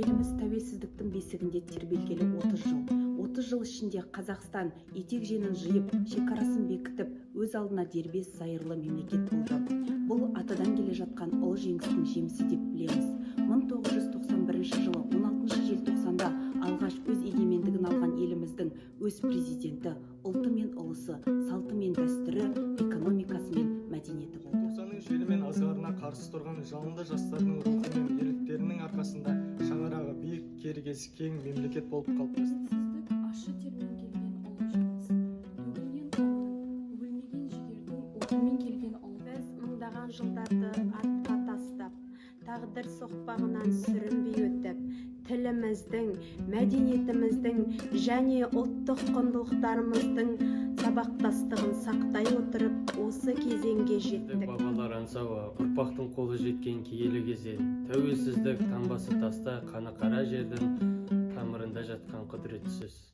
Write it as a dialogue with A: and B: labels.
A: Еліміз тәуелсіздіктің бесігінде тербелгелі 30 жыл. 30 жыл ішінде Қазақстан етек-жеңін жиып, шекарасын бекітіп, өз алдына дербес зайырлы мемлекет болды. Бұл атадан келе жатқан ұлы жеңістің жемісі деп білеміз. 1991 жылы 16 желтоқсанда алғаш өз егемендігін алған еліміздің өз президенті, ұлты мен ұлысы, салты мен дәстүрі, экономикасы мен мәдениеті болды.
B: 90-ның желі мен ызғарына қарсы тұрған жалынды жастардың рухы мен ерліктерінің арқасында шаңырағы биік, керегесі кең мемлекет болып қалыптасты.
C: Ашы термен келген ұлы жеңіс, төгілген қанның, өлмеген жігердің отымен келген ұлы.
D: Біз мыңдаған жылдарды артқа тастап, тағдыр соқпағынан сүрінбей өтіп, тіліміздің, мәдениетіміздің және ұлттық құндылықтарымыздың сабақтастығын сақтай отырып, осы кезеңге жеттік.
E: Бабалар аңсауы, ұрпақтың қолы жеткен киелі кезең. Тәуелсіздік таңбасы таста, қаны қара жердің тамырында жатқан құдіретсіз.